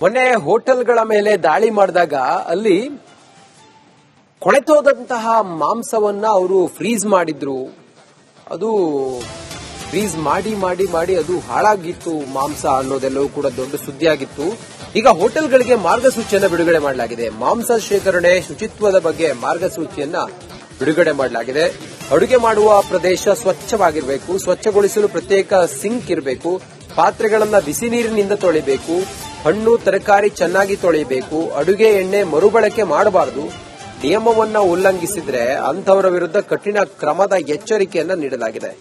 ಮೊನ್ನೆ ಹೋಟೆಲ್ಗಳ ಮೇಲೆ ದಾಳಿ ಮಾಡಿದಾಗ ಅಲ್ಲಿ ಕೊಳೆತೋದಂತಹ ಮಾಂಸವನ್ನ ಅವರು ಫ್ರೀಸ್ ಮಾಡಿದ್ರು. ಅದು ಫ್ರೀಸ್ ಮಾಡಿ ಮಾಡಿ ಮಾಡಿ ಅದು ಹಾಳಾಗಿತ್ತು ಮಾಂಸ ಅನ್ನೋದೆಲ್ಲವೂ ಕೂಡ ದೊಡ್ಡ ಸುದ್ದಿಯಾಗಿತ್ತು. ಈಗ ಹೋಟೆಲ್ಗಳಿಗೆ ಮಾರ್ಗಸೂಚಿಯನ್ನ ಬಿಡುಗಡೆ ಮಾಡಲಾಗಿದೆ. ಮಾಂಸ ಶೇಖರಣೆ, ಶುಚಿತ್ವದ ಬಗ್ಗೆ ಮಾರ್ಗಸೂಚಿಯನ್ನ ಬಿಡುಗಡೆ ಮಾಡಲಾಗಿದೆ. ಅಡುಗೆ ಮಾಡುವ ಪ್ರದೇಶ ಸ್ವಚ್ಛವಾಗಿರಬೇಕು, ಸ್ವಚ್ಛಗೊಳಿಸಲು ಪ್ರತ್ಯೇಕ ಸಿಂಕ್ ಇರಬೇಕು, ಪಾತ್ರೆಗಳನ್ನ ಬಿಸಿ ನೀರಿನಿಂದ ತೊಳಿಬೇಕು, ಹಣ್ಣು ತರಕಾರಿ ಚೆನ್ನಾಗಿ ತೊಳೆಯಬೇಕು, ಅಡುಗೆ ಎಣ್ಣೆ ಮರುಬಳಕೆ ಮಾಡಬಾರದು. ನಿಯಮವನ್ನ ಉಲ್ಲಂಘಿಸಿದ್ರೆ ಅಂತವರ ವಿರುದ್ಧ ಕಠಿಣ ಕ್ರಮದ ಎಚ್ಚರಿಕೆಯನ್ನ ನೀಡಲಾಗಿದೆ.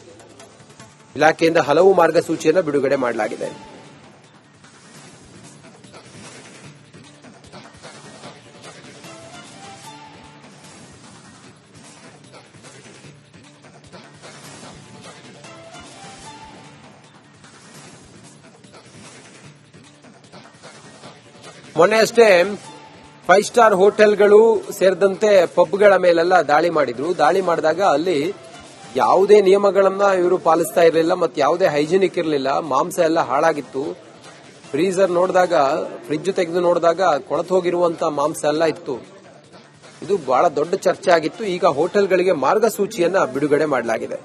ಇಲಾಖೆಯಿಂದ ಹಲವು ಮಾರ್ಗಸೂಚಿಯನ್ನು ಬಿಡುಗಡೆ ಮಾಡಲಾಗಿದೆ. ಮೊನ್ನೆ ಅಷ್ಟೇ 5 ಸ್ಟಾರ್ ಹೋಟೆಲ್ಗಳು ಸೇರಿದಂತೆ ಪಬ್ಗಳ ಮೇಲೆಲ್ಲ ದಾಳಿ ಮಾಡಿದ್ರು. ದಾಳಿ ಮಾಡಿದಾಗ ಅಲ್ಲಿ ಯಾವುದೇ ನಿಯಮಗಳನ್ನ ಇವರು ಪಾಲಿಸ್ತಾ ಇರಲಿಲ್ಲ ಮತ್ತು ಯಾವುದೇ ಹೈಜಿನಿಕ್ ಇರಲಿಲ್ಲ. ಮಾಂಸ ಎಲ್ಲ ಹಾಳಾಗಿತ್ತು. ಫ್ರೀಜರ್ ನೋಡಿದಾಗ, ಫ್ರಿಡ್ಜ್ ತೆಗೆದು ನೋಡಿದಾಗ ಕೊಳೆತು ಹೋಗಿರುವಂತ ಮಾಂಸ ಎಲ್ಲ ಇತ್ತು. ಇದು ಬಹಳ ದೊಡ್ಡ ಚರ್ಚೆ ಆಗಿತ್ತು. ಈಗ ಹೋಟೆಲ್ಗಳಿಗೆ ಮಾರ್ಗಸೂಚಿಯನ್ನ ಬಿಡುಗಡೆ ಮಾಡಲಾಗಿದೆ.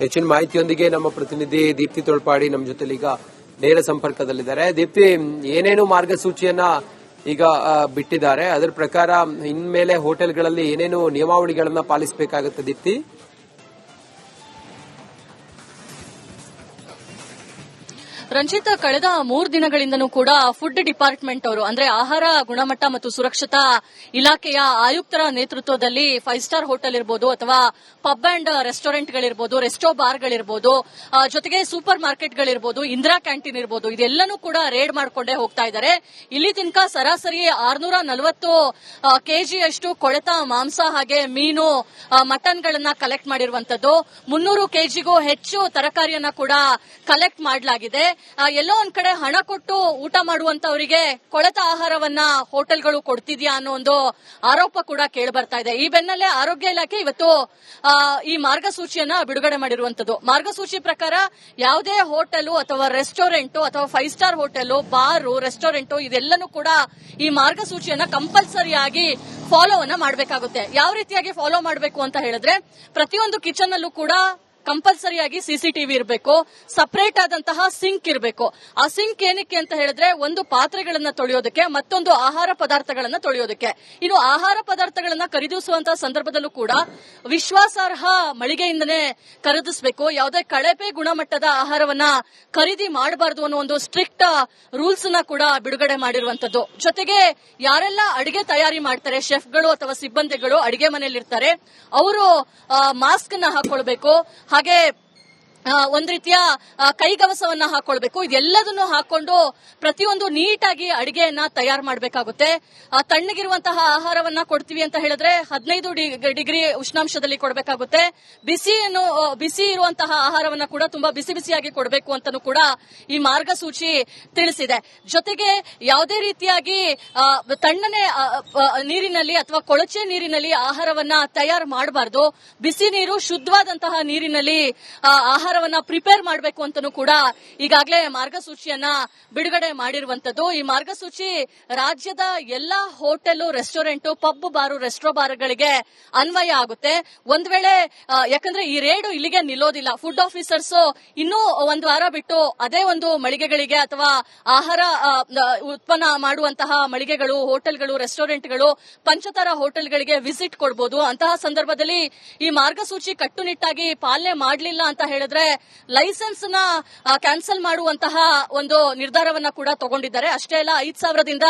ಹೆಚ್ಚಿನ ಮಾಹಿತಿಯೊಂದಿಗೆ ನಮ್ಮ ಪ್ರತಿನಿಧಿ ದೀಪ್ತಿ ತೊಳ್ಪಾಡಿ ನಮ್ಮ ಜೊತೆಲಿ ಈಗ ನೇರ ಸಂಪರ್ಕದಲ್ಲಿದ್ದಾರೆ. ದೀಪ್ತಿ, ಏನೇನು ಮಾರ್ಗಸೂಚಿಯನ್ನ ಈಗ ಬಿಟ್ಟಿದ್ದಾರೆ, ಅದರ ಪ್ರಕಾರ ಇನ್ಮೇಲೆ ಹೋಟೆಲ್ಗಳಲ್ಲಿ ಏನೇನು ನಿಯಮಾವಳಿಗಳನ್ನ ಪಾಲಿಸಬೇಕಾಗುತ್ತೆ ದೀಪ್ತಿ? ರಂಜಿತ್, ಕಳೆದ 3 ದಿನಗಳಿಂದನೂ ಕೂಡ ಫುಡ್ ಡಿಪಾರ್ಟ್ಮೆಂಟ್ ಅವರು ಅಂದ್ರೆ ಆಹಾರ ಗುಣಮಟ್ಟ ಮತ್ತು ಸುರಕ್ಷತಾ ಇಲಾಖೆಯ ಆಯುಕ್ತರ ನೇತೃತ್ವದಲ್ಲಿ 5 ಸ್ಟಾರ್ ಹೋಟೆಲ್ ಇರಬಹುದು ಅಥವಾ ಪಬ್ ಅಂಡ್ ರೆಸ್ಟೋರೆಂಟ್ಗಳಿರ್ಬೋದು, ರೆಸ್ಟೋ ಬಾರ್ಗಳಿರ್ಬೋದು, ಜೊತೆಗೆ ಸೂಪರ್ ಮಾರ್ಕೆಟ್ಗಳಿರ್ಬೋದು, ಇಂದಿರಾ ಕ್ಯಾಂಟೀನ್ ಇರ್ಬೋದು, ಇದೆಲ್ಲನೂ ಕೂಡ ರೇಡ್ ಮಾಡಿಕೊಂಡೇ ಹೋಗ್ತಾ ಇದ್ದಾರೆ. ಇಲ್ಲಿ ತನಕ ಸರಾಸರಿ 640 ಕೆಜಿಯಷ್ಟು ಕೊಳೆತ ಮಾಂಸ ಹಾಗೆ ಮೀನು, ಮಟನ್ಗಳನ್ನ ಕಲೆಕ್ಟ್ ಮಾಡಿರುವಂತದ್ದು. 300 ಕೆಜಿಗೂ ಹೆಚ್ಚು ತರಕಾರಿಯನ್ನ ಕೂಡ ಕಲೆಕ್ಟ್ ಮಾಡಲಾಗಿದೆ. ಎಲ್ಲೋ ಒಂದ್ ಕಡೆ ಹಣ ಕೊಟ್ಟು ಊಟ ಮಾಡುವಂತವರಿಗೆ ಕೊಳೆತ ಆಹಾರವನ್ನ ಹೋಟೆಲ್ಗಳು ಕೊಡ್ತಿದ್ಯಾ ಅನ್ನೋ ಒಂದು ಆರೋಪ ಕೂಡ ಕೇಳಿ ಬರ್ತಾ ಇದೆ. ಈ ಬೆನ್ನಲ್ಲೇ ಆರೋಗ್ಯ ಇಲಾಖೆ ಇವತ್ತು ಈ ಮಾರ್ಗಸೂಚಿಯನ್ನ ಬಿಡುಗಡೆ ಮಾಡಿರುವಂತದ್ದು. ಮಾರ್ಗಸೂಚಿ ಪ್ರಕಾರ ಯಾವುದೇ ಹೋಟೆಲ್ ಅಥವಾ ರೆಸ್ಟೋರೆಂಟ್ ಅಥವಾ 5 ಸ್ಟಾರ್ ಹೋಟೆಲ್, ಬಾರು, ರೆಸ್ಟೋರೆಂಟ್ ಇದೆಲ್ಲನೂ ಕೂಡ ಈ ಮಾರ್ಗಸೂಚಿಯನ್ನ ಕಂಪಲ್ಸರಿಯಾಗಿ ಫಾಲೋವನ್ನ ಮಾಡಬೇಕಾಗುತ್ತೆ. ಯಾವ ರೀತಿಯಾಗಿ ಫಾಲೋ ಮಾಡಬೇಕು ಅಂತ ಹೇಳಿದ್ರೆ, ಪ್ರತಿಯೊಂದು ಕಿಚನ್ ಅಲ್ಲೂ ಕೂಡ ಕಂಪಲ್ಸರಿಯಾಗಿ ಸಿಸಿಟಿವಿ ಇರಬೇಕು, ಸಪರೇಟ್ ಆದಂತಹ ಸಿಂಕ್ ಇರಬೇಕು. ಆ ಸಿಂಕ್ ಏನಕ್ಕೆ ಅಂತ ಹೇಳಿದ್ರೆ, ಒಂದು ಪಾತ್ರೆಗಳನ್ನ ತೊಳೆಯೋದಕ್ಕೆ, ಮತ್ತೊಂದು ಆಹಾರ ಪದಾರ್ಥಗಳನ್ನ ತೊಳೆಯೋದಕ್ಕೆ. ಇನ್ನು ಆಹಾರ ಪದಾರ್ಥಗಳನ್ನ ಖರೀದಿಸುವಂತಹ ಸಂದರ್ಭದಲ್ಲೂ ಕೂಡ ವಿಶ್ವಾಸಾರ್ಹ ಮಳಿಗೆಯಿಂದನೇ ಖರೀದಿಸಬೇಕು. ಯಾವುದೇ ಕಳಪೆ ಗುಣಮಟ್ಟದ ಆಹಾರವನ್ನ ಖರೀದಿ ಮಾಡಬಾರದು ಅನ್ನೋ ಒಂದು ಸ್ಟ್ರಿಕ್ಟ್ ರೂಲ್ಸ್ ನ ಕೂಡ ಬಿಡುಗಡೆ ಮಾಡಿರುವಂತದ್ದು. ಜೊತೆಗೆ ಯಾರೆಲ್ಲ ಅಡಿಗೆ ತಯಾರಿ ಮಾಡ್ತಾರೆ, ಶೆಫ್ಗಳು ಅಥವಾ ಸಿಬ್ಬಂದಿಗಳು ಅಡಿಗೆ ಮನೆಯಲ್ಲಿರ್ತಾರೆ, ಅವರು ಮಾಸ್ಕ್ ನ ಹಾಕೊಳ್ಬೇಕು. ಹಾಗೆ ಒಂದ್ ರೀತಿಯ ಕೈಗವಸವನ್ನ ಹಾಕೊಳ್ಬೇಕು. ಇದೆಲ್ಲದನ್ನು ಹಾಕೊಂಡು ಪ್ರತಿಯೊಂದು ನೀಟಾಗಿ ಅಡಿಗೆಯನ್ನ ತಯಾರು ಮಾಡಬೇಕಾಗುತ್ತೆ. ತಣ್ಣಗಿರುವಂತಹ ಆಹಾರವನ್ನ ಕೊಡ್ತೀವಿ ಅಂತ ಹೇಳಿದ್ರೆ 15 ಡಿಗ್ರಿ ಉಷ್ಣಾಂಶದಲ್ಲಿ ಕೊಡಬೇಕಾಗುತ್ತೆ. ಬಿಸಿ ಇರುವಂತಹ ಆಹಾರವನ್ನ ಕೂಡ ತುಂಬಾ ಬಿಸಿ ಬಿಸಿಯಾಗಿ ಕೊಡಬೇಕು ಅಂತಾನೂ ಕೂಡ ಈ ಮಾರ್ಗಸೂಚಿ ತಿಳಿಸಿದೆ. ಜೊತೆಗೆ ಯಾವುದೇ ರೀತಿಯಾಗಿ ತಣ್ಣನೆ ನೀರಿನಲ್ಲಿ ಅಥವಾ ಕೊಳಚೆ ನೀರಿನಲ್ಲಿ ಆಹಾರವನ್ನ ತಯಾರು ಮಾಡಬಾರದು. ಬಿಸಿ ನೀರು, ಶುದ್ಧವಾದಂತಹ ನೀರಿನಲ್ಲಿ ಆಹಾರವನ್ನ ಪ್ರಿಪೇರ್ ಮಾಡಬೇಕು ಅಂತಾನೂ ಕೂಡ ಈಗಾಗಲೇ ಮಾರ್ಗಸೂಚಿಯನ್ನ ಬಿಡುಗಡೆ ಮಾಡಿರುವಂತದ್ದು. ಈ ಮಾರ್ಗಸೂಚಿ ರಾಜ್ಯದ ಎಲ್ಲಾ ಹೋಟೆಲ್, ರೆಸ್ಟೋರೆಂಟ್, ಪಬ್, ಬಾರು, ರೆಸ್ಟೋ ಬಾರ್ಗಳಿಗೆ ಅನ್ವಯ ಆಗುತ್ತೆ. ಒಂದ್ ವೇಳೆ ಯಾಕಂದ್ರೆ ಈ ರೇಡು ಇಲ್ಲಿಗೆ ನಿಲ್ಲೋದಿಲ್ಲ. ಫುಡ್ ಆಫೀಸರ್ಸ್ ಇನ್ನೂ ಒಂದು ವಾರ ಬಿಟ್ಟು ಅದೇ ಒಂದು ಮಳಿಗೆಗಳಿಗೆ ಅಥವಾ ಆಹಾರ ಉತ್ಪನ್ನ ಮಾಡುವಂತಹ ಮಳಿಗೆಗಳು, ಹೋಟೆಲ್ಗಳು, ರೆಸ್ಟೋರೆಂಟ್ಗಳು, ಪಂಚತಾರ ಹೋಟೆಲ್ಗಳಿಗೆ ವಿಸಿಟ್ ಕೊಡಬಹುದು. ಅಂತಹ ಸಂದರ್ಭದಲ್ಲಿ ಈ ಮಾರ್ಗಸೂಚಿ ಕಟ್ಟುನಿಟ್ಟಾಗಿ ಪಾಲನೆ ಮಾಡಲಿಲ್ಲ ಅಂತ ಹೇಳಿದ್ರೆ ಲೈಸೆನ್ಸ್ ನ ಕ್ಯಾನ್ಸಲ್ ಮಾಡುವಂತಹ ಒಂದು ನಿರ್ಧಾರವನ್ನ ಕೂಡ ತಗೊಂಡಿದ್ದಾರೆ. ಅಷ್ಟೇ ಅಲ್ಲ, 5,000ದಿಂದ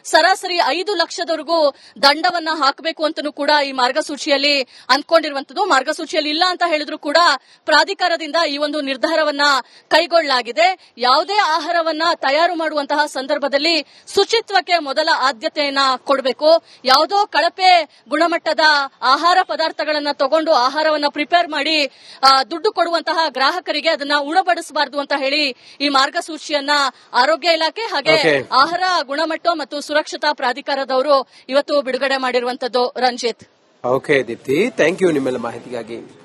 ಸರಾಸರಿ 5 ಲಕ್ಷದವರೆಗೂ ದಂಡವನ್ನ ಹಾಕಬೇಕು ಅಂತನೂ ಕೂಡ ಈ ಮಾರ್ಗಸೂಚಿಯಲ್ಲಿ ಅಂದ್ಕೊಂಡಿರುವಂತದ್ದು. ಮಾರ್ಗಸೂಚಿಯಲ್ಲಿ ಇಲ್ಲ ಅಂತ ಹೇಳಿದ್ರು ಕೂಡ ಪ್ರಾಧಿಕಾರದಿಂದ ಈ ಒಂದು ನಿರ್ಧಾರವನ್ನ ಕೈಗೊಳ್ಳಲಾಗಿದೆ. ಯಾವುದೇ ಆಹಾರವನ್ನ ತಯಾರು ಮಾಡುವಂತಹ ಸಂದರ್ಭದಲ್ಲಿ ಶುಚಿತ್ವಕ್ಕೆ ಮೊದಲ ಆದ್ಯತೆಯನ್ನ ಕೊಡಬೇಕು. ಯಾವುದೋ ಕಳಪೆ ಗುಣಮಟ್ಟದ ಆಹಾರ ಪದಾರ್ಥಗಳನ್ನ ತಗೊಂಡು ಆಹಾರವನ್ನ ಪ್ರಿಪೇರ್ ಮಾಡಿ ದುಡ್ಡು ಕೊಡುವಂತಹ ಗ್ರಾಹಕರಿಗೆ ಅದನ್ನ ಉಣಬಡಿಸಬಾರದು ಅಂತ ಹೇಳಿ ಈ ಮಾರ್ಗಸೂಚಿಯನ್ನ ಆರೋಗ್ಯ ಇಲಾಖೆ ಹಾಗೆ ಆಹಾರ ಗುಣಮಟ್ಟ ಮತ್ತು ಸುರಕ್ಷತಾ ಪ್ರಾಧಿಕಾರದವರು ಇವತ್ತು ಬಿಡುಗಡೆ ಮಾಡಿರುವಂತದ್ದು. Ranjith. Okay Deepthi, thank you ನಿಮ್ಮೆಲ್ಲ ಮಾಹಿತಿಗಾಗಿ.